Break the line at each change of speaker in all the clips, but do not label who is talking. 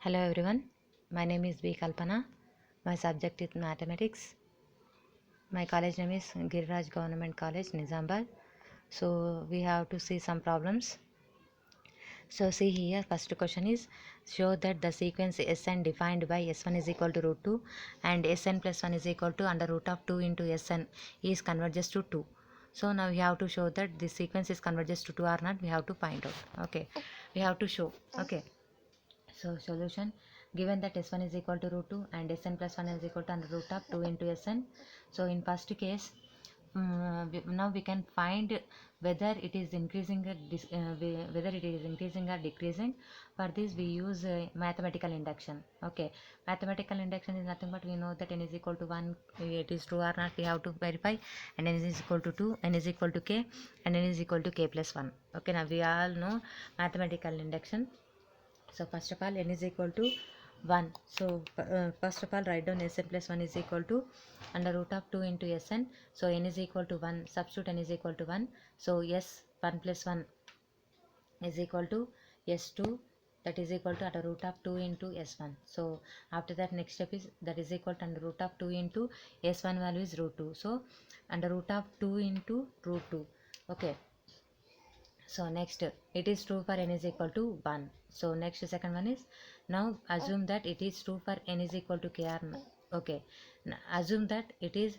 Hello everyone, my name is B. Kalpana. My subject is mathematics. My college name is Giriraj Government College, Nizamabad. So we have to see some problems. So see here, first question is show that the sequence Sn defined by S1 is equal to root 2 and Sn plus 1 is equal to under root of 2 into Sn is converges to 2. So now we have to show that this sequence is converges to 2 or not. We have to find out. Okay, we have to show. Okay. So solution, given that S1 is equal to root 2 and Sn plus 1 is equal to under root of 2 into Sn. So in first case, now we can find whether it is increasing or whether it is increasing or decreasing. For this we use mathematical induction. Okay, mathematical induction is nothing but we know that n is equal to 1, it is true or not, we have to verify, and n is equal to 2, n is equal to k, and n is equal to k plus 1. Okay, now we all know mathematical induction. So first of all, n is equal to 1. So first of all, write down Sn plus 1 is equal to under root of 2 into Sn. So n is equal to 1. Substitute n is equal to 1. So S1 plus 1 is equal to S2, that is equal to under root of 2 into S1. So after that, next step is that is equal to under root of 2 into S1 value is root 2. So under root of 2 into root 2. Okay. So next, it is true for n is equal to 1. So next, second one is, now assume that it is true for n is equal to k or not. Okay, now assume that it is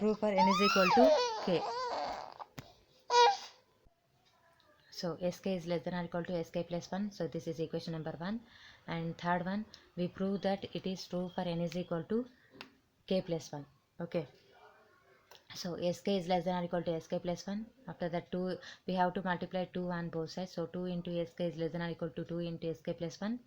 true for n is equal to k. So sk is less than or equal to sk plus 1. So this is equation number 1. And third one, we prove that it is true for n is equal to k plus 1. Okay. So sk is less than or equal to sk plus 1. After that, 2, we have to multiply 2 on both sides. So 2 into sk is less than or equal to 2 into sk plus 1.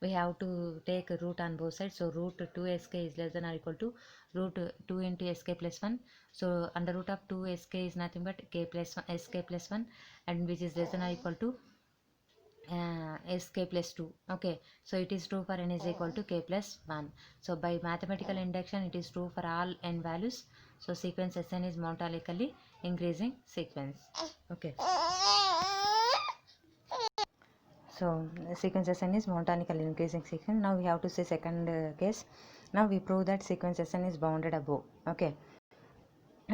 We have to take root on both sides. So root 2 sk is less than or equal to root 2 into sk plus 1. So under root of 2 sk is nothing but k plus 1, sk plus 1, and which is less than or equal to sk plus 2. Okay, so it is true for n is equal to k plus 1. So by mathematical induction, it is true for all n values. So sequence Sn is monotonically increasing sequence. Okay, so sequence Sn is monotonically increasing sequence. Now we have to say second case. Now we prove that sequence Sn is bounded above. Okay,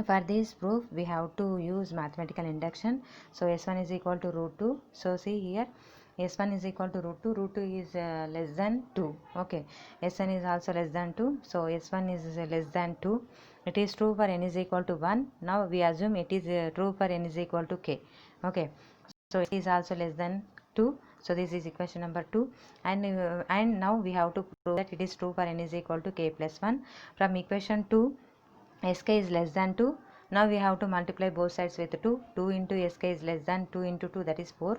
for this proof we have to use mathematical induction. So S1 is equal to root 2. So see here, S1 is equal to root 2. Root 2 is less than 2. Okay, Sn is also less than 2. So S1 is less than 2. It is true for n is equal to 1. Now we assume it is true for n is equal to k. Okay, so it is also less than 2. So this is equation number 2. And now we have to prove that it is true for n is equal to k plus 1. From equation 2, sk is less than 2. Now we have to multiply both sides with 2. 2 into sk is less than 2 into 2, that is 4.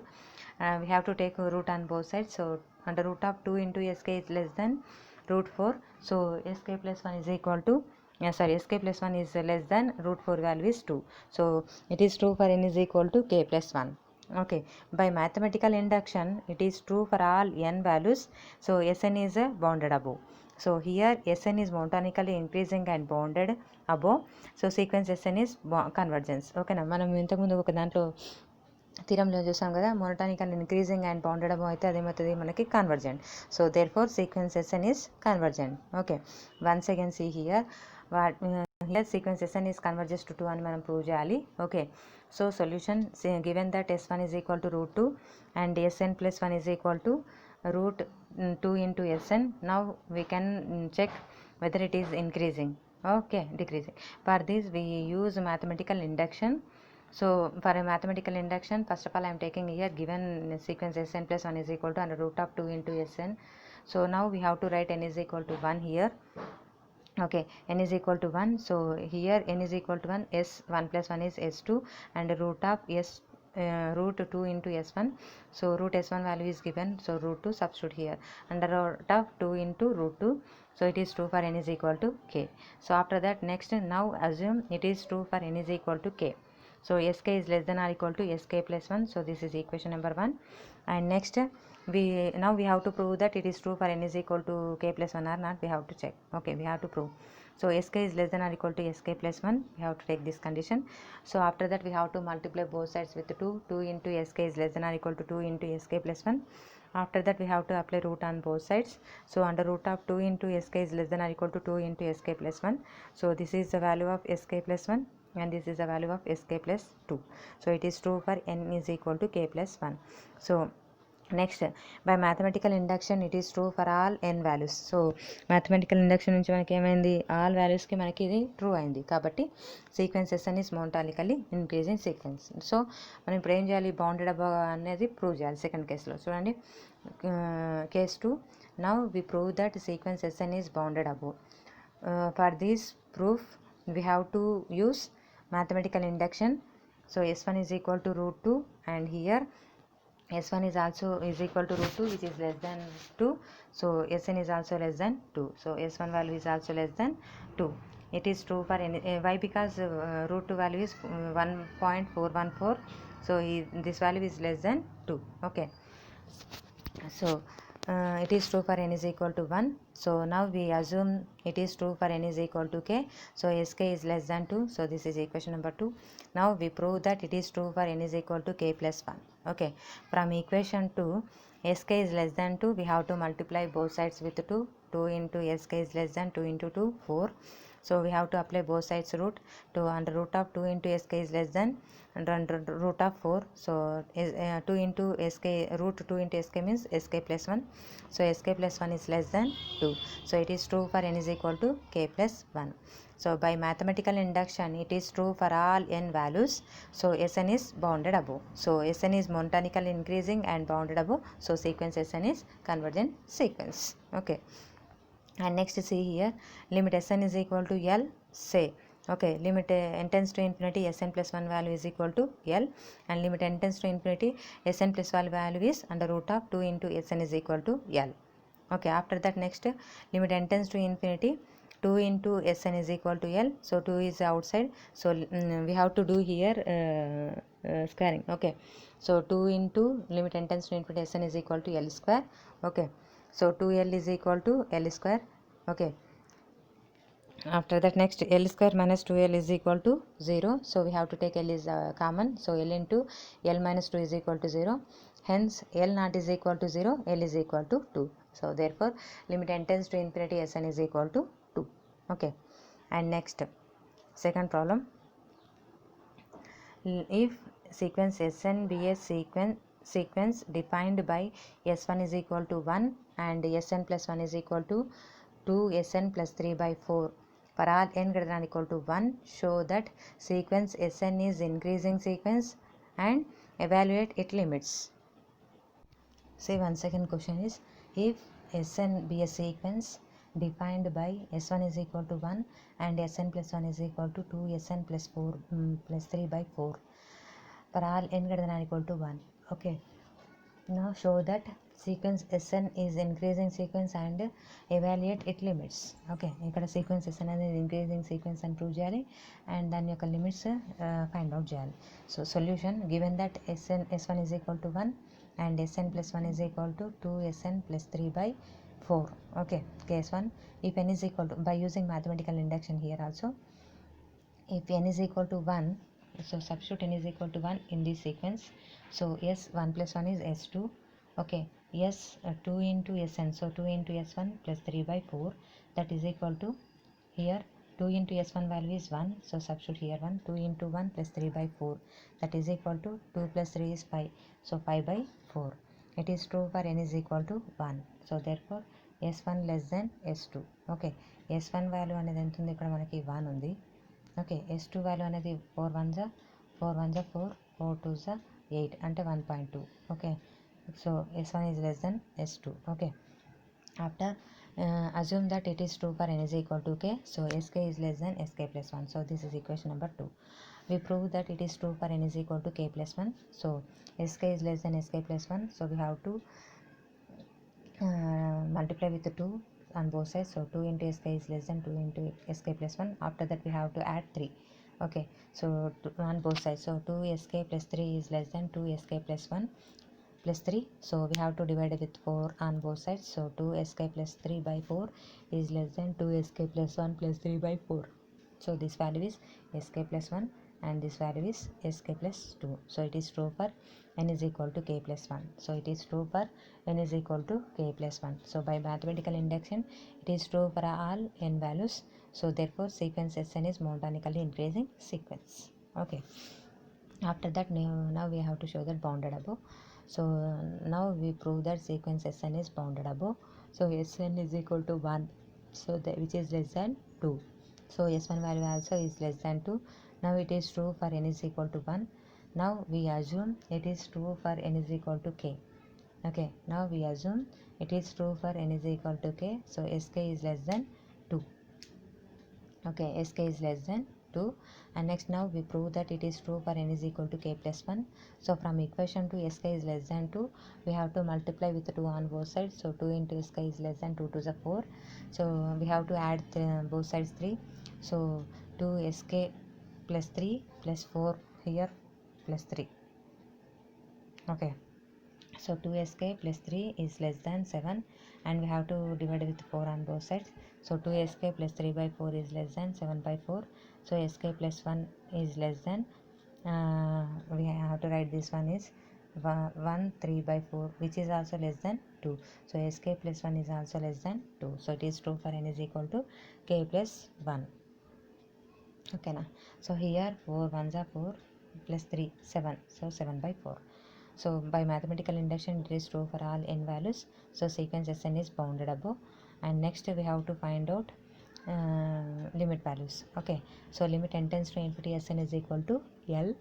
We have to take a root on both sides. So under root of 2 into sk is less than root 4. So sk plus 1 is equal to sk plus 1 is less than root 4 value is 2. So it is true for n is equal to k plus 1. Okay, by mathematical induction, it is true for all n values. So Sn is bounded above. So here Sn is monotonically increasing and bounded above. So sequence Sn is convergence. ఓకేనా, మనం ఇంతకుముందు ఒక దాంట్లో థీరంలో చూసాం కదా, monotonical increasing and bounded above అయితే అదేమవుతుంది మనకి convergent. So therefore sequence Sn is convergent. Okay, once again see here here sequence Sn is converges to 2 అని మనం ప్రూవ్ చేయాలి. Okay, so solution, given that S1 is equal to root 2 and Sn plus 1 is equal to root 2 into Sn. Now we can check whether it is increasing, okay, decreasing. For this we use mathematical induction. So for a mathematical induction, first of all I am taking here given sequence Sn plus 1 is equal to under root of 2 into Sn. So now we have to write n is equal to 1 here. Okay, n is equal to 1. So here n is equal to 1, s1 plus 1 is s2 and root of root 2 into s1. So root s1 value is given, so root 2 substitute here under root of 2 into root 2. So it is true for n is equal to k. So after that, next, now assume it is true for n is equal to k. So sk is less than or equal to sk plus 1. So this is equation number 1. And next, now we have to prove that it is true for n is equal to k plus 1 or not. We have to check. Okay, we have to prove. So sk is less than or equal to sk plus 1. We have to take this condition. So after that, we have to multiply both sides with 2. 2 into sk is less than or equal to 2 into sk plus 1. After that we have to apply root on both sides. So under root of 2 into sk is less than or equal to 2 into sk plus 1. So this is the value of sk plus 1 and this is the value of sk plus 2. So it is true for n is equal to k plus 1. So next by mathematical induction it is true for all n values. So mathematical induction నుంచి మనకి ఏమైంది, all వాల్యూస్కి మనకి ఇది true అయింది. కాబట్టి sequences అని మోనోటానికల్లీ increasing sequence. So మనం ఇప్పుడు ఏం చేయాలి, బౌండెడ్ అబవ్ అనేది ప్రూవ్ చేయాలి. సెకండ్ కేసులో చూడండి, case 2. Now we prove that sequence SN is bounded above. For this proof we have to use mathematical induction. So s1 is equal to root 2 and here s1 is also is equal to root 2 which is less than 2. So sn is also less than 2. So s1 value is also less than 2. It is true for any why, because root 2 value is 1.414. So this value is less than 2. Okay, so it is true for n is equal to 1. So now we assume it is true for n is equal to k. So sk is less than 2. So this is equation number 2. Now we prove that it is true for n is equal to k plus 1. Okay, from equation 2, sk is less than 2, we have to multiply both sides with 2. 2 into sk is less than 2 into 2, 4. So we have to apply both sides root. To under root of 2 into sk is less than under root of 4. So 2 into sk, root 2 into sk means sk plus 1. So sk plus 1 is less than 2. So it is true for n is equal to k plus 1. So by mathematical induction it is true for all n values. So Sn is bounded above. So Sn is monotonically increasing and bounded above. So sequence Sn is convergent sequence. Okay, and next see here, limit Sn is equal to L, say. Okay, limit n tends to infinity Sn plus 1 value is equal to L, and limit n tends to infinity Sn plus 1 value is under root of 2 into Sn is equal to L. Okay, after that next limit n tends to infinity 2 into Sn is equal to L. So 2 is outside, so we have to do here squaring. Okay, so 2 into limit n tends to infinity Sn is equal to L square. Okay, so 2L is equal to L square. Okay, after that next L square minus 2L is equal to 0. So we have to take L is common. So L into L minus 2 is equal to 0. Hence L not is equal to 0, L is equal to 2. So therefore limit n tends to infinity Sn is equal to 2. Okay, and next second problem, if sequence Sn be a sequence defined by S1 is equal to 1 and Sn plus 1 is equal to 2 Sn plus 3 by 4 for all n greater than equal to 1, show that sequence Sn is increasing sequence and evaluate its limits. See, one second question is, if Sn be a sequence defined by S1 is equal to 1 and Sn plus 1 is equal to 2 Sn plus 4 plus 3 by 4 for all n greater than equal to 1. Okay, now show that sequence Sn is increasing sequence and evaluate its limits. Okay, ఇక్కడ sequence Sn అనేది increasing sequence అని prove చేయాలి and దాని యొక్క limits find out చేయాలి. So solution, given that S1 is equal to 1 and Sn plus 1 is equal to 2 Sn plus 3 by 4. Okay, case 1, if n is equal to, by using mathematical induction here also, if n is equal to 1, so substitute n is equal to 1 in this sequence. So S1 plus 1 is S2. Okay, S2 into Sn, so 2 into S1 plus 3 by 4, that is equal to, here 2 into S1 value is 1, so substitute here 1, 2 into 1 plus 3 by 4, that is equal to 2 plus 3 is 5, so 5 by 4. It is true for n is equal to 1. So therefore S1 less than S2. Okay, S1 value అనేది ఎంత ఉంది, ఇక్కడ మనకి 1 ఉంది. Okay, S2 value అనేది 4 1 జా 4 4 2 జా 8 అంటే 1.2. Okay, so S1 is less than S2. Okay, after assume that it is true for n is equal to k. So sk is less than sk plus 1. So this is equation number 2. We prove that it is true for n is equal to k plus 1. So sk is less than sk plus 1. So we have to multiply with the 2 on both sides. So 2 into sk is less than 2 into sk plus 1. After that we have to add 3. Okay, so on both sides. So 2 sk plus 3 is less than 2 sk plus 1 plus 3. So we have to divide with 4 on both sides. So 2 sk plus 3 by 4 is less than 2 sk plus 1 plus 3 by 4. So this value is sk plus 1 and this value is sk plus 2. So it is true for n is equal to k plus 1. So it is true for n is equal to k plus 1. So by mathematical induction it is true for all n values. So therefore sequence Sn is monotonically increasing sequence. Okay, after that now we have to show that bounded above. So now we prove that sequence Sn is bounded above. So Sn is equal to 1, so that which is less than 2. So S1 value also is less than 2. Now it is true for n is equal to 1. Now we assume it is true for n is equal to k. Okay, now we assume it is true for n is equal to k. So sk is less than 2. Okay, sk is less than 2. And next now we prove that it is true for n is equal to k plus 1. So from equation to sk is less than 2, we have to multiply with 2 on both sides. So 2 into sk is less than 2 to the 4. So we have to add both sides 3. So 2 sk plus 3 plus 4 here plus 3. Okay, so 2sk plus 3 is less than 7, and we have to divide with 4 on both sides. So 2sk plus 3 by 4 is less than 7 by 4. So sk plus 1 is less than, we have to write this one is 1 3 by 4, which is also less than 2. So sk plus 1 is also less than 2. So it is true for n is equal to k plus 1. Okay now, so here 4 ones are 4 plus 3 7, so 7 by 4. So by mathematical induction it is true for all n values. So sequence Sn is bounded above. And next we have to find out limit values. Okay, so limit n tends to infinity Sn is equal to L.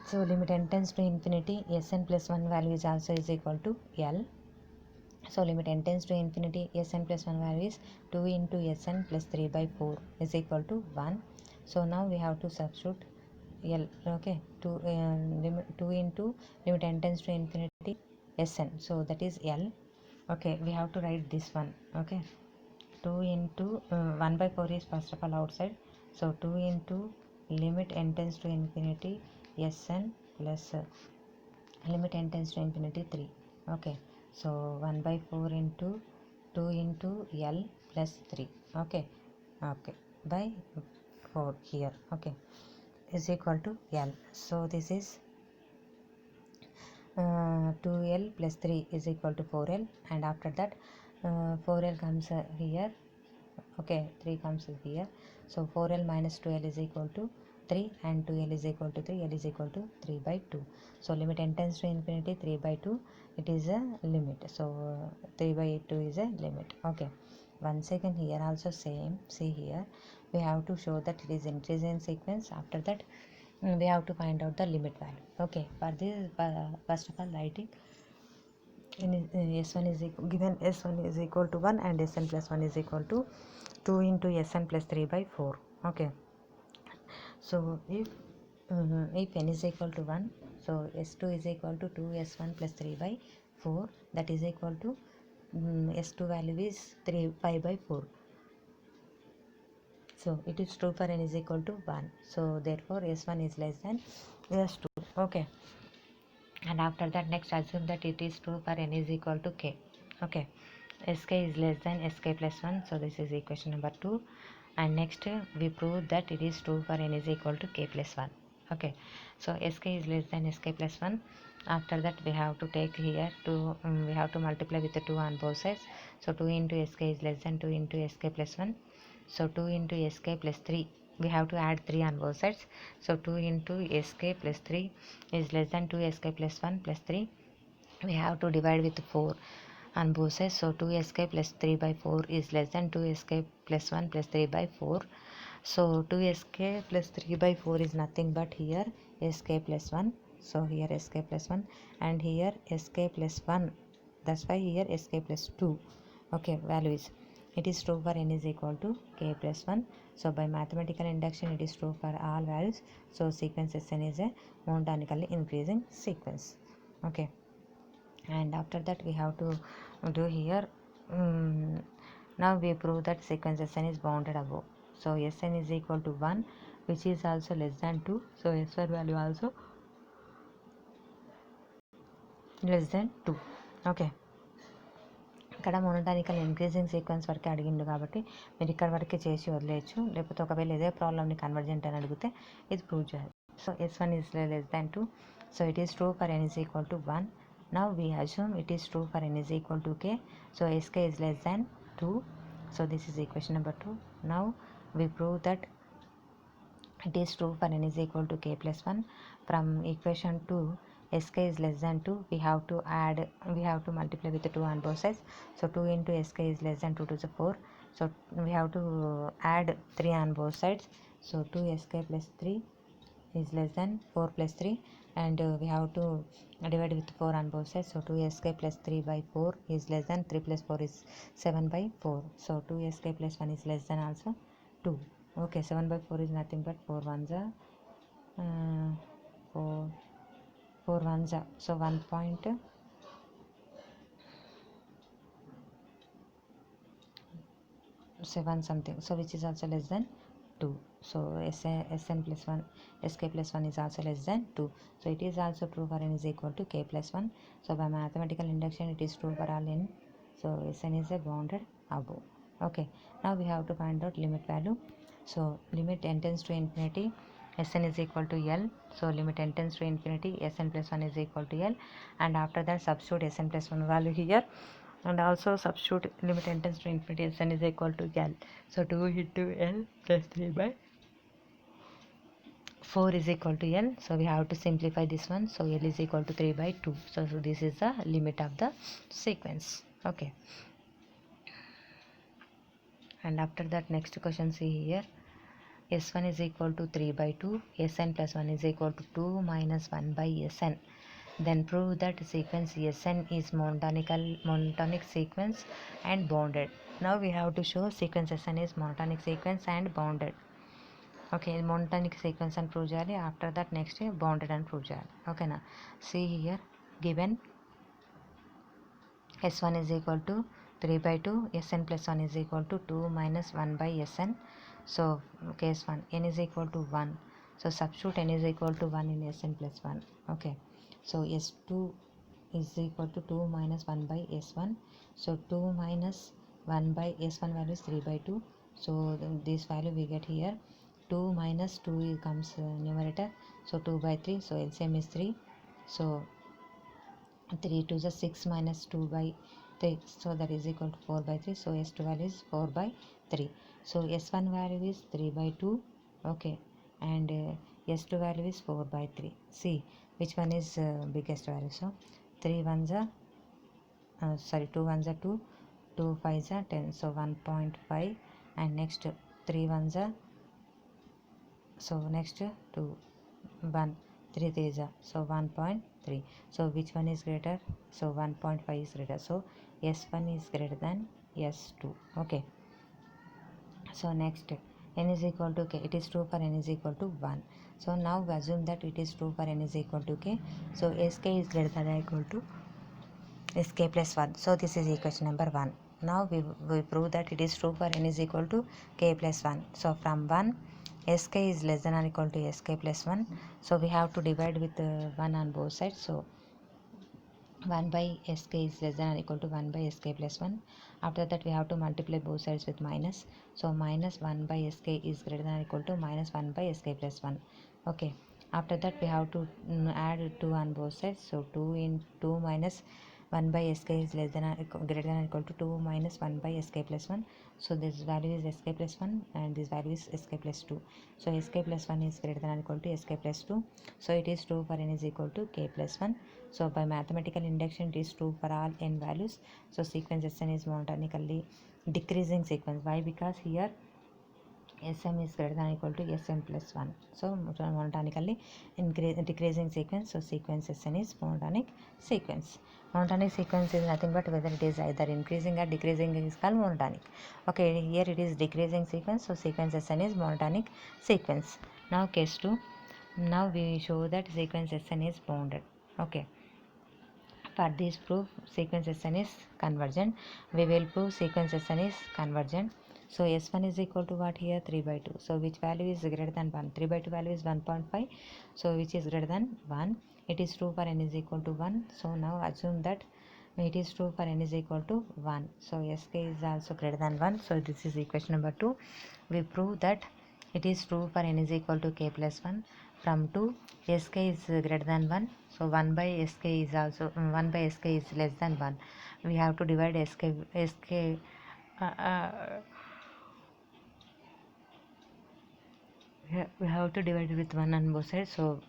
So limit n tends to infinity Sn plus 1 value is also is equal to L. So limit n tends to infinity Sn plus 1 value is 2 into Sn plus 3 by 4 is equal to 1. So now we have to substitute L. Okay, 2 into limit n tends to infinity Sn, so that is L. Okay, we have to write this one. Okay, 2 into 1 by 4 is first of all outside. So 2 into limit n tends to infinity Sn plus limit n tends to infinity 3. Okay, so 1 by 4 into 2 into L plus 3. Okay, okay, by 4 here. Okay, is equal to L. So this is 2L plus 3 is equal to 4L, and after that 4L comes here. Okay, 3 comes here. So 4L minus 2L is equal to 3, and 2L is equal to 3, L is equal to 3 by 2. So limit n tends to infinity 3 by 2, it is a limit. So 3 by 2 is a limit. Okay, once again here also same. See here we have to show that it is increasing sequence. After that we have to find out the limit value. Okay, for this first of all writing S1 is equal, given S1 is equal to 1 and Sn plus 1 is equal to 2 into Sn plus 3 by 4. Okay, so if n is equal to 1, so S2 is equal to 2 S1 plus 3 by 4, that is equal to S2 value is 5 by 4. So it is true for n is equal to 1. So therefore S1 is less than S2. Okay, and after that next assume that it is true for n is equal to k. Okay, sk is less than sk plus 1. So this is equation number 2. And next we prove that it is true for n is equal to k plus 1. Okay, so sk is less than sk plus 1. After that we have to take here we have to multiply with the 2 on both sides. So 2 into sk is less than 2 into sk plus 1. So 2 into sk plus 3, we have to add 3 on both sides. So 2 into sk plus 3 is less than 2 sk plus 1 plus 3. We have to divide with 4 on both sides. So 2 sk plus 3 by 4 is less than 2 sk plus 1 plus 3 by 4. So 2 sk plus 3 by 4 is nothing but here sk plus 1. So here sk plus 1 and here sk plus 1. That's why here sk plus 2. Okay, values. It is true for n is equal to k plus 1. So by mathematical induction it is true for all values. So sequence Sn is a monotonically increasing sequence. Okay, and after that we have to do here now we prove that sequence Sn is bounded above. So Sn is equal to 1, which is also less than 2. So S1 value also less than 2. Okay, ఇక్కడ మోనోటానికల్ increasing sequence వరకే అడిగిండు కాబట్టి మీరు ఇక్కడ వరకే చేసి వదిలేయచ్చు. లేకపోతే ఒకవేళ ఇదే ప్రాబ్లమ్ని కన్వర్జెంట్ అని అడిగితే ఇది ప్రూవ్ చేయాలి. So S1 is less than 2. So it is true for n is equal to 1. Now we assume it is true for n is equal to k. So Sk is less than 2. So this is equation number 2. Now we prove that it is true for n is equal to k plus 1. From equation 2, Sk is less than 2. We have to multiply with 2 on both sides. So 2 into Sk is less than 2 to the 4. So we have to add 3 on both sides. So 2Sk plus 3 is less than 4 plus 3, and we have to divide with 4 on both sides. So 2Sk plus 3 by 4 is less than 3 plus 4 is 7 by 4. So 2Sk plus 1 is less than also 2. Okay, 7 by 4 is nothing but 4 ones are 4 ones are, so 1.7 something, so which is also less than 2. So Sn plus 1, Sk plus 1 is also less than 2. So it is also true for n is equal to k plus 1. So by mathematical induction it is true for all n. So Sn is a bounded above. Okay, now we have to find out limit value. So limit n tends to infinity, Sn is equal to L. So limit n tends to infinity, Sn plus 1 is equal to L, and after that substitute Sn plus 1 value here, and also substitute limit n tends to infinity, Sn is equal to L. So 2 into L plus 3 by 4 is equal to L. So we have to simplify this one. So L is equal to 3 by 2. So this is the limit of the sequence. Okay, and after that next question, see here, S1 is equal to 3 by 2, Sn plus 1 is equal to 2 minus 1 by Sn. Then prove that sequence Sn is monotonic sequence and bounded. Now we have to show sequence Sn is monotonic sequence and bounded. Okay, monotonic sequence and prove cheyali. After that next bounded and prove cheyali. Okay na, see here, given S1 is equal to 3 by 2, Sn plus 1 is equal to 2 minus 1 by Sn. So case 1, n is equal to 1. So substitute n is equal to 1 in Sn plus 1. Okay, so S2 is equal to 2 minus 1 by S1. So 2 minus 1 by S1 value is 3 by 2. So this value we get here. 2 minus 2 comes numerator. So 2 by 3. So LCM is 3. So 3 to the 6 minus 2 by 3. So that is equal to 4 by 3. So S2 value is 4 by 3. So S1 value is 3 by 2. Okay, and S2 value is 4 by 3. See which one is biggest value. So 3 ones are 2 ones are 2, 2 5s are 10. So 1.5, and next 3 ones are, so next 2 1 3 3s are, so 1.3. So which one is greater? So 1.5 is greater. So S1 is greater than S2. Okay, so next n is equal to k. It is true for n is equal to 1. So now we assume that it is true for n is equal to k. So Sk is greater than or equal to Sk plus 1. So this is equation number 1. Now we prove that it is true for n is equal to k plus 1. So from 1, Sk is less than or equal to Sk plus 1. So we have to divide with 1 on both sides. So 1 by Sk is less than or equal to 1 by Sk plus 1. After that we have to multiply both sides with minus. So minus 1 by Sk is greater than or equal to minus 1 by Sk plus 1. Okay, after that we have to add 2 on both sides. So 2 in 2 minus 1 by Sk is less than or greater than or equal to 2 minus 1 by Sk plus 1. So this value is Sk plus 1 and this value is Sk plus 2. So Sk plus 1 is greater than or equal to Sk plus 2. So it is true for n is equal to k plus 1. So by mathematical induction it is true for all n values. So sequence Sn is monotonically decreasing sequence. Why? Because here Sm is greater than or equal to Sm plus 1. So monotonically decreasing sequence. So sequence Sn is monotonic sequence. Monotonic sequence is nothing but whether it is either increasing or decreasing is called monotonic. Okay, here it is decreasing sequence. So sequence Sn is monotonic sequence. Now case 2. Now we show that sequence Sn is bounded. Okay, for this proof sequence Sn is convergent. We will prove sequence Sn is convergent. So S1 is equal to what here? 3 by 2. So which value is greater than 1? 3 by 2 value is 1.5. So which is greater than 1? It is true for n is equal to 1. So now assume that it is true for n is equal to 1. So sk is also greater than 1. So this is equation number 2. We prove that it is true for n is equal to k plus 1. From 2, sk is greater than 1. So 1 by sk is also 1 by sk is less than 1. We have to divide sk we have to divide it with 1 on both sides. So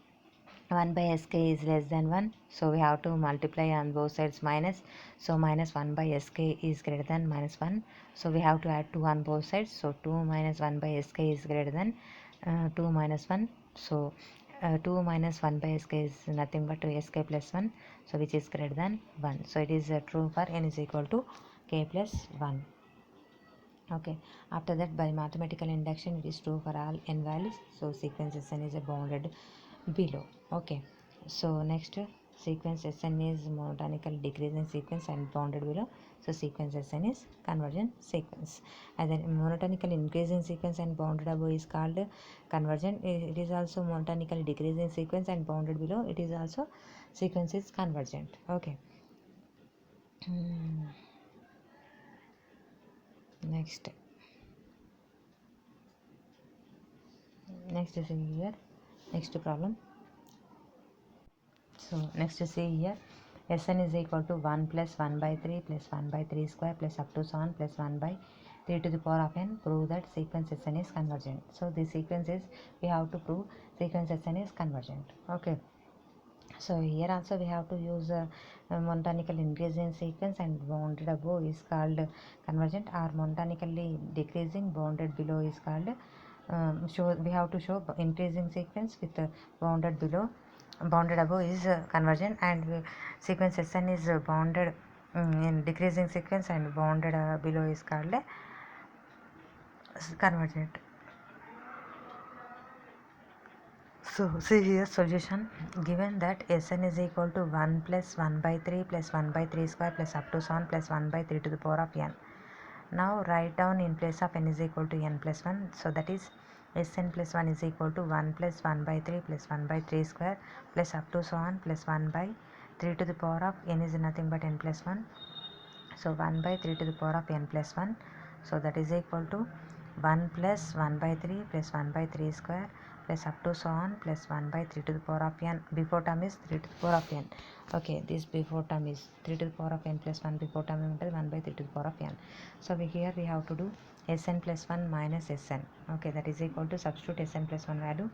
1 by sk is less than 1, so we have to multiply on both sides minus. So minus 1 by sk is greater than minus 1, so we have to add 2 on both sides. So 2 minus 1 by sk is greater than 2 minus 1. So 2 minus 1 by sk is nothing but 2 sk plus 1, so which is greater than 1. So it is true for n is equal to k plus 1. Okay, after that, by mathematical induction, it is true for all n values. So sequence Sn is bounded below. Okay, so next, sequence Sn is monotonical decreasing sequence and bounded below. So sequence Sn is convergent sequence. And then monotonical increasing sequence and bounded above is called convergent. It is also monotonical decreasing sequence and bounded below. It is also sequence is convergent. Okay. Next is here. Next problem. So next to see here, Sn is equal to 1 plus 1 by 3 plus 1 by 3 square plus up to so on plus 1 by 3 to the power of n. Prove that sequence Sn is convergent. So this sequence is, we have to prove sequence Sn is convergent. Okay. So here also we have to use monotonically increasing sequence and bounded above is called convergent, or monotonically decreasing bounded below is called we have to show increasing sequence with bounded below, bounded above is convergent, and sequence Sn is bounded in decreasing sequence and bounded below is called convergent. So see here solution. Given that Sn is equal to 1 plus 1 by 3 plus 1 by 3 square plus up to so on plus 1 by 3 to the power of n. Now write down in place of n is equal to n plus 1. So that is Sn plus 1 is equal to 1 plus 1 by 3 plus 1 by 3 square plus up to so on plus 1 by 3 to the power of n is nothing but n plus 1. So 1 by 3 to the power of n plus 1. So that is equal to 1 plus 1 by 3 plus 1 by 3 square plus up to so on plus 1 by 3 to the power of n. Before term is 3 to the power of n. Okay, this before term is 3 to the power of n plus 1. Before term is 1 by 3 to the power of n. So here we have to do Sn plus 1 minus Sn. Okay, that is equal to substitute Sn plus 1 value.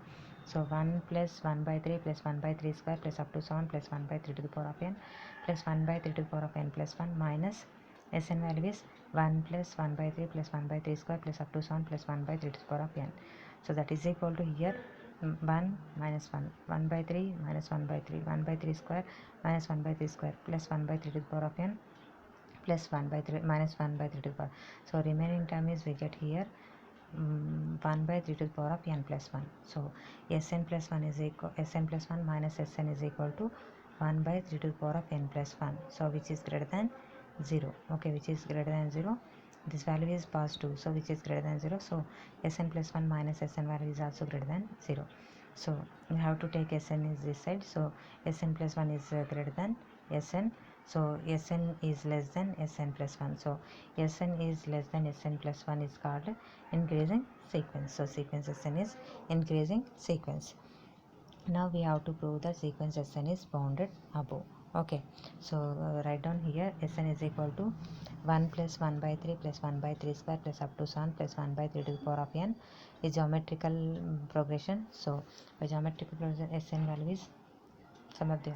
So 1 plus 1 by 3 plus 1 by 3 square plus up to so on plus 1 by 3 to the power of n plus 1 by 3 to the power of n plus 1 minus Sn value is 1 plus 1 by 3 plus 1 by 3 square plus up to so on plus 1 by 3 to the power of n. So that is equal to here 1 minus 1, 1 by 3 minus 1 by 3, 1 by 3 square minus 1 by 3 square plus 1 by 3 to the power of n plus 1 by 3 minus 1 by 3 to the power. So remaining term is we get here 1 by 3 to the power of n plus 1. So Sn plus 1 is equal, Sn plus 1 minus Sn is equal to 1 by 3 to the power of n plus 1. So which is greater than 0. Okay, which is greater than 0. This value is positive, so which is greater than 0. So Sn plus 1 minus Sn value is also greater than 0. So you have to take Sn is this side. So Sn plus 1 is greater than Sn. So Sn is less than Sn plus 1. So Sn is less than Sn plus 1 is called increasing sequence. So sequence Sn is increasing sequence. Now we have to prove that sequence Sn is bounded above. Okay, so write down here Sn is equal to 1 plus 1 by 3 plus 1 by 3 square plus up to 1 plus 1 by 3 to the power of n is geometrical progression. So by geometrical progression Sn value is some of the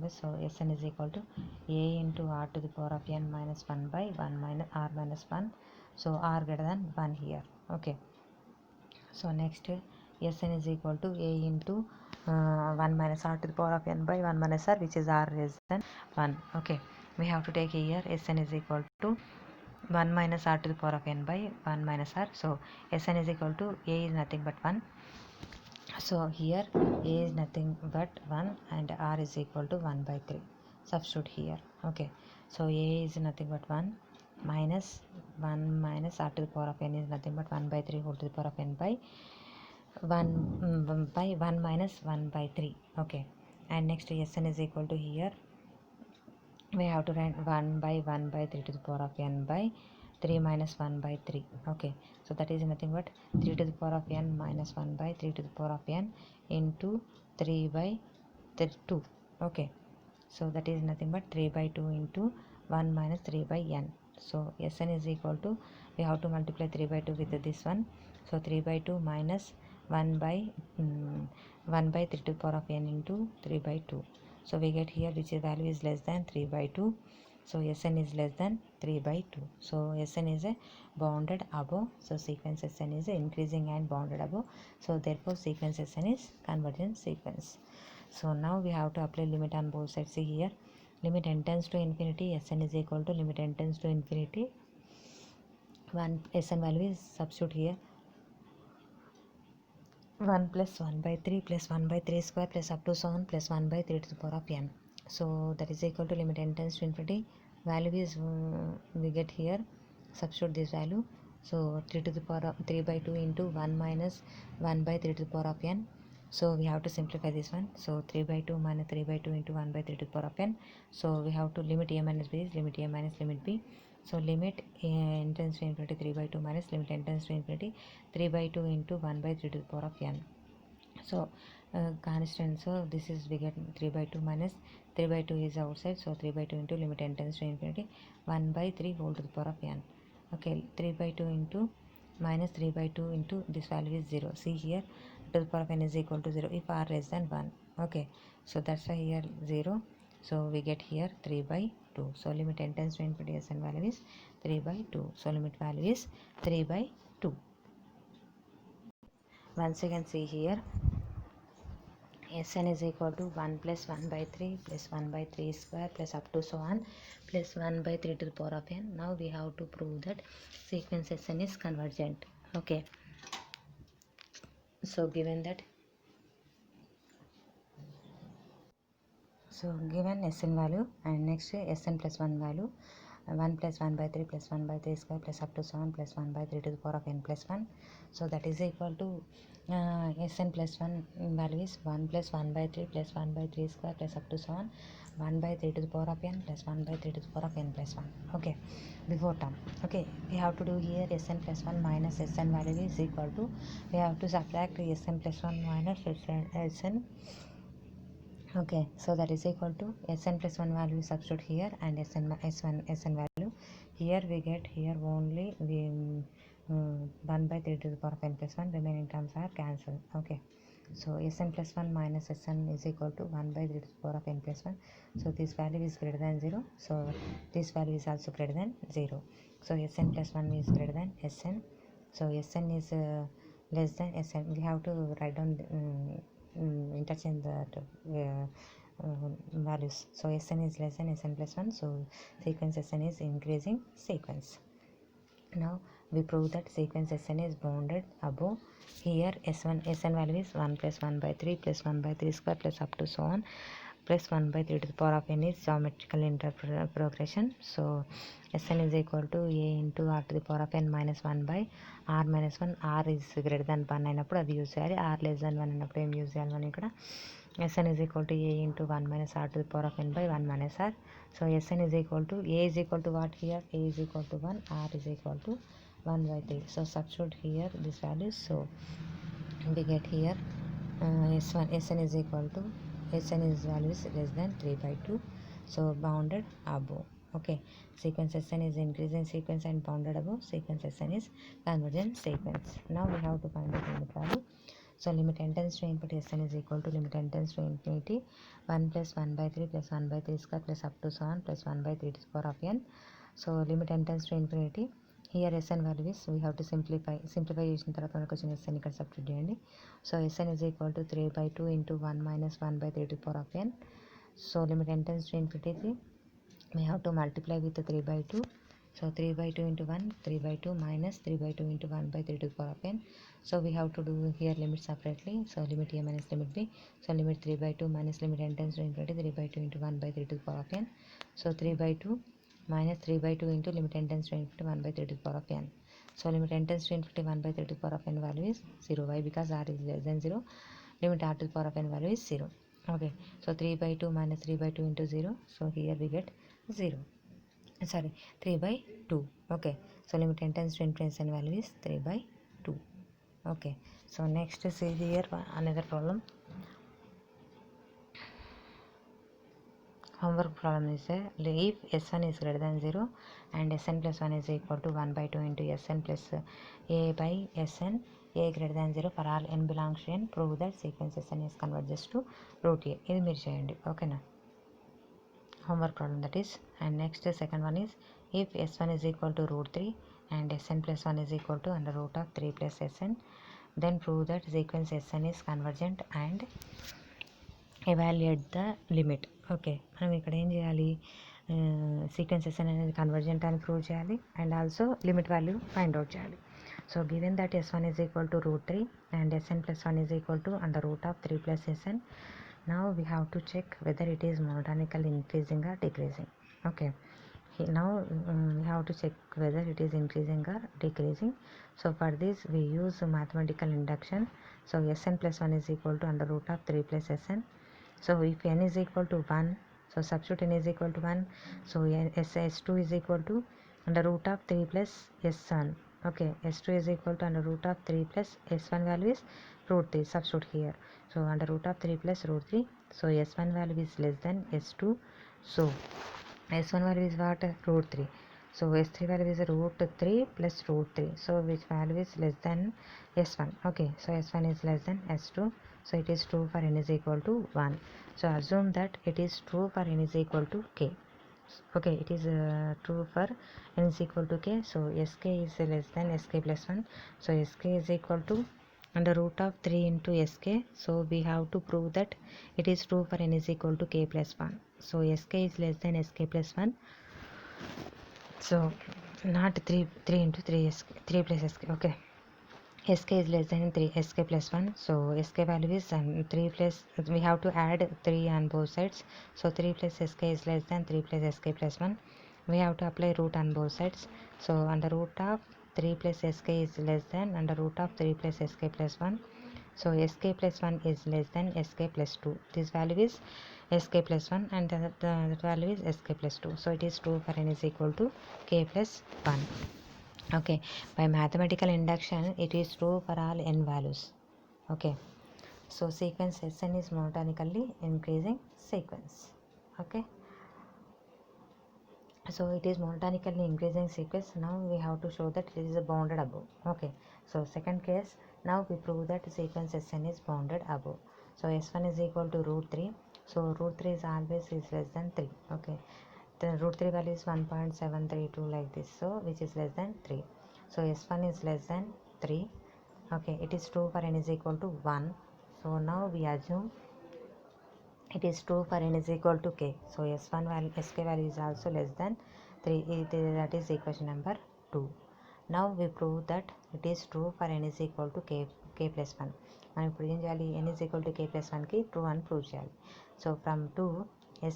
so Sn is equal to a into r to the power of n minus 1 by 1 minus r minus 1. So r greater than 1 here. Okay, so next Sn is equal to a into 1 minus r to the power of n by 1 minus r, which is r less than 1. Okay, we have to take here Sn is equal to 1 minus r to the power of n by 1 minus r. So Sn is equal to a is nothing but 1. So here a is nothing but 1 and r is equal to 1 by 3. Substitute here. Okay, so a is nothing but 1 minus 1 minus r to the power of n is nothing but 1 by 3 whole to the power of n by 1 by 1 minus 1 by 3. Okay, and next Sn is equal to here we have to write 1 by 1 by 3 to the power of n by 3 minus 1 by 3. Okay, so that is nothing but 3 to the power of n minus 1 by 3 to the power of n into 3 by 2. Okay, so that is nothing but 3 by 2 into 1 minus 3 by n. So Sn is equal to, we have to multiply 3 by 2 with this one. So 3 by 2 minus 1 by 1 by 3 to the power of n into 3 by 2. So we get here which value is less than 3 by 2. So Sn is less than 3 by 2. So Sn is a bounded above. So sequence Sn is increasing and bounded above. So therefore sequence Sn is convergent sequence. So now we have to apply limit on both sides. See here, limit n tends to infinity, Sn is equal to limit n tends to infinity. One Sn value is substitute here, 1 plus 1 by 3 plus 1 by 3 square plus up to so on plus 1 by 3 to the power of n. So that is equal to limit n tends to infinity. Value is we get here, substitute this value. So 3 to the power of 3 by 2 into 1 minus 1 by 3 to the power of n. So we have to simplify this one. So 3 by 2 minus 3 by 2 into 1 by 3 to the power of n. So we have to limit a minus b is limit a minus limit b. So limit n tends to infinity 3 by 2 minus limit n tends to infinity 3 by 2 into 1 by 3 to the power of n. So constant, so this is we get 3 by 2 minus 3 by 2 is outside. So 3 by 2 into limit n tends to infinity 1 by 3 whole to the power of n. Okay, 3 by 2 into minus 3 by 2 into this value is 0. See here, to the power of n is equal to 0 if r less than 1. Okay, so that's why here 0. So we get here 3 by 2. So limit n tends to infinity Sn value is 3 by 2. So limit value is 3 by 2. Once again see here, Sn is equal to 1 plus 1 by 3 plus 1 by 3 square plus up to so on plus 1 by 3 to the power of n. Now we have to prove that sequence Sn is convergent. Okay, so given that, so given Sn value and next Sn plus 1 value, 1 plus 1 by 3 plus 1 by 3 square plus up to 7 plus 1 by 3 to the power of n plus 1. So that is equal to Sn plus 1 value is 1 plus 1 by 3 plus 1 by 3 square plus up to 7 1 by 3 to the power of n plus 1 by 3 to the power of n plus 1. Okay, before term. Okay, we have to do here Sn plus 1 minus Sn value is equal to, we have to subtract Sn plus 1 minus Sn. Okay, so that is equal to Sn plus 1 value substitute here and Sn value here. We get here only we 1 by 3 to the power of n plus 1, remaining terms are cancelled. Okay, so Sn plus 1 minus Sn is equal to 1 by 3 to the power of n plus 1. So this value is greater than 0. So this value is also greater than 0. So Sn plus 1 is greater than Sn. So Sn is less than Sn. We have to write down interchange the values. So Sn is less than Sn plus 1. So sequence Sn is increasing sequence. Now we prove that sequence Sn is bounded above. Here Sn value is 1 plus 1 by 3 plus 1 by 3 square plus up to so on plus 1 by 3 to the power of n is geometrical progression. So Sn is equal to a into r to the power of n minus 1 by r minus 1. R is greater than 1 అయినప్పుడు అది use చేయాలి, r less than 1 అయినప్పుడు ఏం use చేయాలి మనం ఇక్కడ. Sn is equal to a into 1 minus r to the power of n by 1 minus r. So Sn is equal to, a is equal to what here, a is equal to 1, r is equal to 1 by 3. So substitute here this value. So we get here Sn is equal to, Sn is value is less than 3 by 2. So bounded above. Okay, sequence Sn is increasing sequence and bounded above. Sequence Sn is convergent sequence. Now we have to find the limit value. So limit n tends to infinity Sn is equal to limit n tends to infinity 1 plus 1 by 3 plus 1 by 3 square plus up to so on plus 1 by 3 to the power of n. So limit n tends to infinity. Here Sn value is, we have to simplify చేసిన తర్వాత మనకు వచ్చిన Sn ఇక్కడ substitute చేయండి. So Sn is equal to 3 by 2 into 1 minus 1 by 3 to the power of n. So limit n tends to infinity, we have to multiply with 3 by 2. So 3 by 2 into 1, 3 by 2 minus 3 by 2 into 1 by 3 to the power of n. So we have to do here limit separately. So limit a minus limit b. So limit 3 by 2 minus limit n tends to infinity 3 by 2 into 1 by 3 to the power of n. So 3 by 2 minus 3 by 2 into limit n tends to infinity 1 by 3 to the power of n. So limit n tends to infinity 1 by 3 to the power of n value is 0. Why? Because r is less than 0. Limit r to the power of n value is 0. Okay, so 3 by 2 minus 3 by 2 into 0. So here we get 0, sorry, 3 by 2. Okay, so limit n tends to infinity and value is 3 by 2. Okay, so next see here another problem. Homework problem is if s1 is greater than 0 and sn plus 1 is equal to 1 by 2 into sn plus a by sn, a greater than 0 for all n belongs to n, prove that sequence sn is converges to root a. ఇది మీరు చేయండి, ఓకేనా. Homework problem that is. And next second one is if s1 is equal to root 3 and sn plus 1 is equal to under root of 3 plus sn, then prove that sequence sn is convergent and evaluate the limit. Okay, మనం ఇక్కడ ఏం చేయాలి, sequences అనేది convergent అని prove చేయాలి and also limit value find out చేయాలి. So given that s1 is equal to root 3 and sn plus 1 is equal to under root of 3 plus sn, now we have to check whether it is monotonically increasing or decreasing. Okay, now we have to check whether it is increasing or decreasing. So for this we use mathematical induction. So sn plus 1 is equal to under root of 3 plus sn. So if n is equal to 1, so substitute n is equal to 1, so s2 is equal to under root of 3 plus s1. Okay, s2 is equal to under root of 3 plus s1 value is root 3, substitute here. So under root of 3 plus root 3, so s1 value is less than s2, so s1 value is what, root 3. So s3 value is root 3 plus root 3, so which value is less than s1. Okay, so s1 is less than s2, so it is true for n is equal to 1. So assume that it is true for n is equal to k. Okay, it is true for n is equal to k, so sk is less than sk plus 1. So sk is equal to under root of 3 into sk, so we have to prove that it is true for n is equal to k plus 1. So sk is less than sk plus 1, so not 3 into 3 plus sk. Okay, sk is less than 3 sk plus 1, so sk value is 3 plus, we have to add 3 on both sides, so 3 plus sk is less than 3 plus sk plus 1. We have to apply root on both sides, so under root of 3 plus sk is less than under root of 3 plus sk plus 1, so sk plus 1 is less than sk plus 2. This value is sk plus 1 and the value is sk plus 2, so it is true for n is equal to k plus 1. Okay, by mathematical induction it is true for all n values. Okay, so sequence sn is monotonically increasing sequence. Okay, so it is monotonically increasing sequence. Now we have to show that it is bounded above. Okay, so second case, now we prove that sequence sn is bounded above. So s1 is equal to root 3, so root 3 is always is less than 3. Okay, the root 3 value is 1.732 like this, so which is less than 3. So s1 is less than 3. Okay, it is true for n is equal to 1. So now we assume it is true for n is equal to k. So s1 value, sk value is also less than 3. That is equation number 2. Now we prove that it is true for n is equal to k plus 1. మనం ఇప్పుడు ఏం చేయాలి, n is equal to k plus 1కి true అని prove చేయాలి. So from 2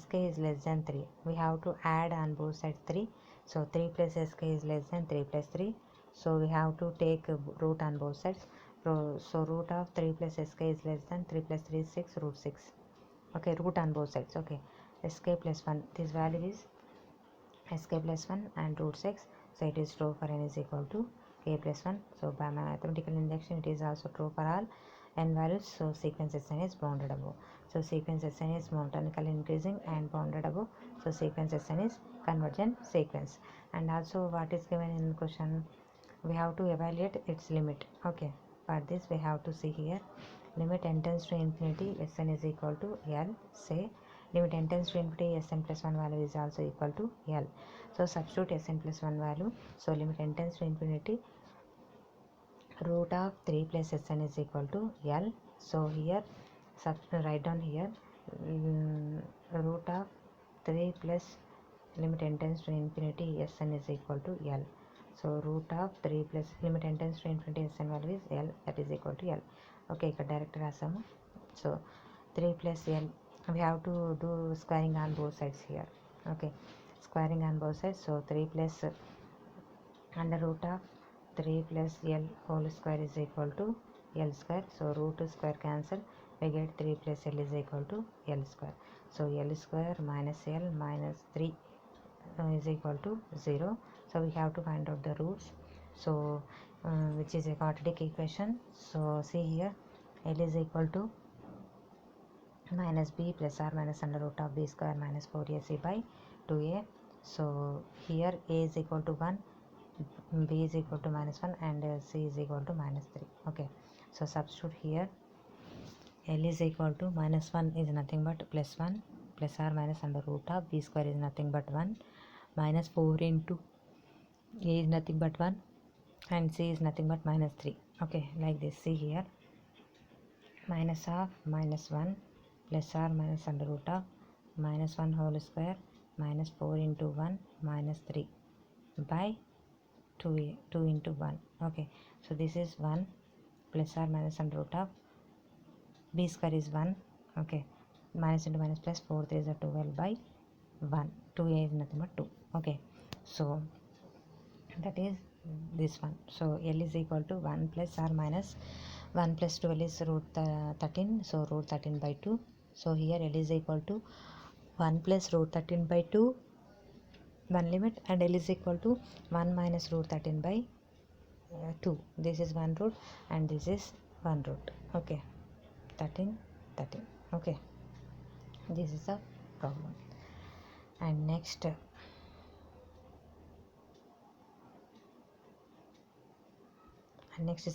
sk is less than 3, we have to add on both sides 3, so 3 plus sk is less than 3 plus 3, so we have to take root on both sides. So root of 3 plus sk is less than 3 plus 3 is 6, root 6. Okay, root on both sides. Okay, sk plus 1, this value is sk plus 1 and root 6, so it is true for n is equal to k plus 1. So by mathematical induction it is also true for all n values, so sequence sn is bounded above. So sequence sn is monotonically increasing and bounded above, so sequence sn is convergent sequence. And also what is given in question, we have to evaluate its limit. Okay, for this we have to see here, limit n tends to infinity sn is equal to l. Say limit n tends to infinity sn plus 1 value is also equal to l. So substitute sn plus 1 value, so limit n tends to infinity root of 3 plus sn is equal to l. So here write down here root of 3 plus limit n tends to infinity sn is equal to l. So root of 3 plus limit n tends to infinity sn value is l, that is equal to l. Okay, ఇక్కడ direct రాసాము. So 3 plus l, we have to do squaring on both sides here. Okay, squaring on both sides, so 3 plus under root of 3 plus l whole square is equal to l square, so root square cancel, we get 3 plus l is equal to l square. So l square minus l minus 3 is equal to 0. So we have to find out the roots, so which is a quadratic equation. So see here, L is equal to minus b plus or minus under root of b square minus 4ac by 2a. So here a is equal to 1, b is equal to minus 1, and c is equal to minus 3. Okay, so substitute here. L is equal to minus 1 is nothing but plus 1 plus or minus under root of b square is nothing but 1 minus 4 into a is nothing but 1 and c is nothing but minus 3. Okay, like this. See here, minus of minus 1 plus or minus under root of minus 1 whole square minus 4 into 1 minus 3 by 2 into 1. Okay, so this is 1 plus or minus under root of b square is 1. Okay, minus into minus plus 4 3 is a 12 by 1. 2a is nothing but 2. Okay, so that is this one. So L is equal to 1 plus or minus 1 plus 12 is root 13, so root 13 by 2. So here L is equal to 1 plus root 13 by 2, one limit, and L is equal to 1 minus root 13 by 2. This is one root and this is one root. Okay, 13 13. Okay, this is the problem. And next,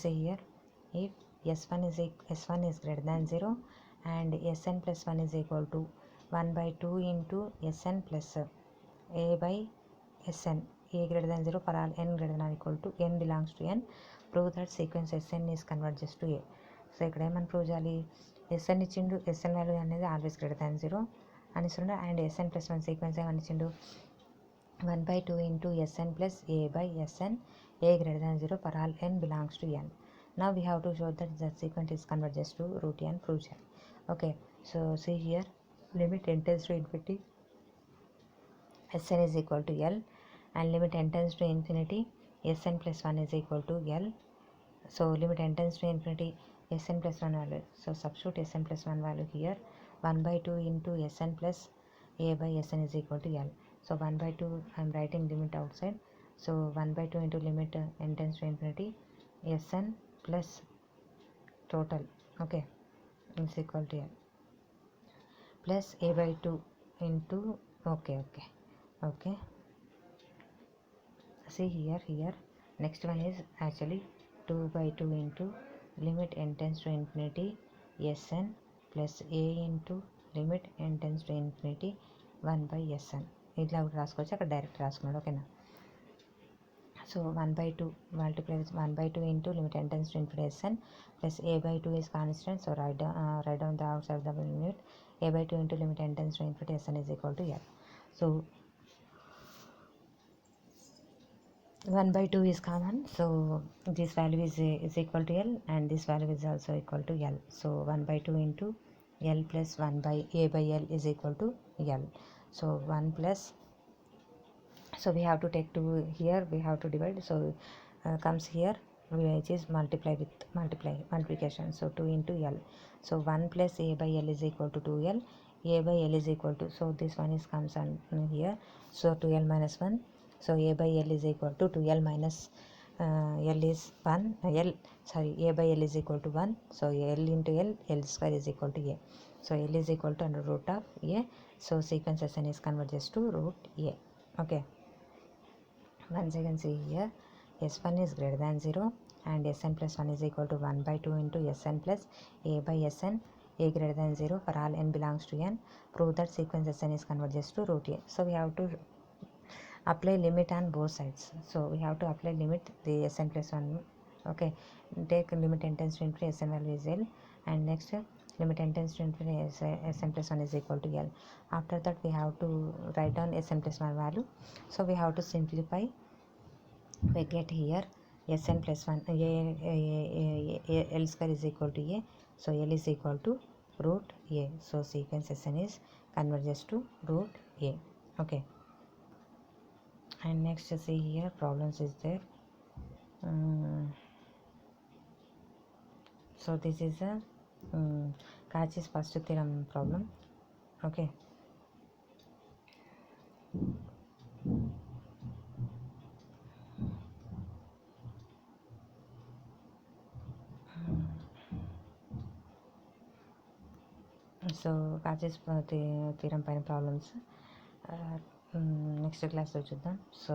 say here, if s1 is greater than 0 and sn plus 1 is equal to 1 by 2 into sn plus a by sn, a greater than 0 for all n greater than or equal to n belongs to n, prove that sequence sn is converges to a. So ఇక్కడ ఏమని prove చేయాలి, SN ఇచ్చిండు, SN value అనేది always greater than 0 అని ఇస్తుండే, and SN plus 1 sequence ఏమని ఇచ్చిండు, 1 by 2 into sn plus a by sn, a greater than 0 for all n belongs to n. Now we have to show that the sequence is converges to root n, prove చేయాలి. Okay, so see here, limit n tends to infinity sn is equal to L, and limit n tends to infinity sn plus 1 is equal to L. So limit n tends to infinity sn plus 1 value, so substitute sn plus 1 value here, 1 by 2 into sn plus a by sn is equal to L. So 1 by 2 I am writing limit outside, so 1 by 2 into limit n tends to infinity sn plus total, okay, is equal to L, plus a by 2 into, okay, see here next one is actually 2 by 2 into limit n tends to infinity sn plus a into limit n tends to infinity 1 by sn. ఇట్లా ఒకటి రాసుకోవచ్చు, అక్కడ direct రాసుకున్నాడు. ఓకేనా, so 1 by 2 multiply with 1 by 2 into limit n tends to infinity sn plus a by 2 is constant, so write down the outside the limit, a by 2 into limit n tends to infinity sn is equal to L. So 1 by 2 is common, so this value is equal to L, and this value is also equal to L. So 1 by 2 into L plus 1 by a by L is equal to L. So 1 plus, so we have to take 2 here, we have to divide, so comes here which is multiplication, so 2 into L. So 1 plus a by L is equal to 2L, a by L is equal to, so this one is comes on here, so 2L minus 1, so a by L is equal to 2L minus L is 1, a by L is equal to 1, so L into L square is equal to a, so L is equal to under root of a, so sequence sn is converges to root a. Okay, once again see here, s1 is greater than 0 and sn plus 1 is equal to 1 by 2 into sn plus a by sn, a greater than 0 for all n belongs to n, prove that sequence sn is converges to root a. So we have to apply limit on both sides, so we have to apply limit the sn plus 1. Okay, take limit n tends to infinity sn value is L, and next limit n tends to infinity sn plus 1 is equal to L. After that we have to write down sn plus 1 value, so we have to simplify. We get here sn plus 1 L square is equal to a, so L is equal to root a, so sequence sn is converges to root a. Okay, and next see here, problems is there. So this is a Cauchy's first theorem problem. Okay, so Cauchy's theorem పైన problems next క్లాస్లో చూద్దాం. So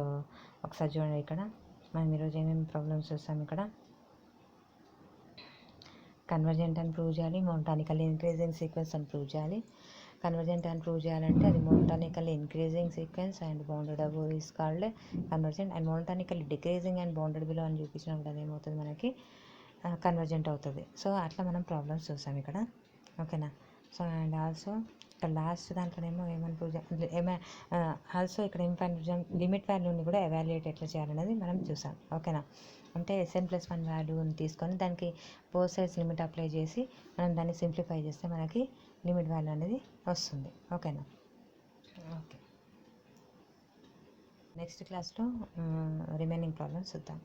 ఒకసారి చూడండి, ఇక్కడ మనం ఈరోజు ఏమేమి problems చూస్తాం. ఇక్కడ కన్వర్జెంట్ అని ప్రూవ్ చేయాలి, మోనోటానికల్ ఇంక్రీజింగ్ సీక్వెన్స్ అని ప్రూవ్ చేయాలి. కన్వర్జెంట్ అని ప్రూవ్ చేయాలంటే అది monotonical increasing sequence and bounded above is called convergent, and monotonical decreasing and bounded below అని చూపించినప్పుడు అది ఏమవుతుంది, మనకి కన్వర్జెంట్ అవుతుంది. సో అట్లా మనం ప్రాబ్లమ్స్ చూసాం ఇక్కడ. ఓకేనా. సో అండ్ ఆల్సో ఇక్కడ లాస్ట్ దాంట్లోనేమో ఏమని ప్రూవ్ ఆల్సో ఇక్కడ ఏం లిమిట్ వాల్యూని కూడా ఎవాల్యుయేట్ ఎట్లా చేయాలనేది మనం చూసాం. ఓకేనా. అంటే Sn+1 వాల్యూని తీసుకొని దానికి బోత్ సైడ్స్ లిమిట్ అప్లై చేసి మనం దాన్ని సింప్లిఫై చేస్తే మనకి లిమిట్ వాల్యూ అనేది వస్తుంది. ఓకేనా. ఓకే, నెక్స్ట్ క్లాస్లో రిమైనింగ్ ప్రాబ్లమ్స్ చూద్దాం.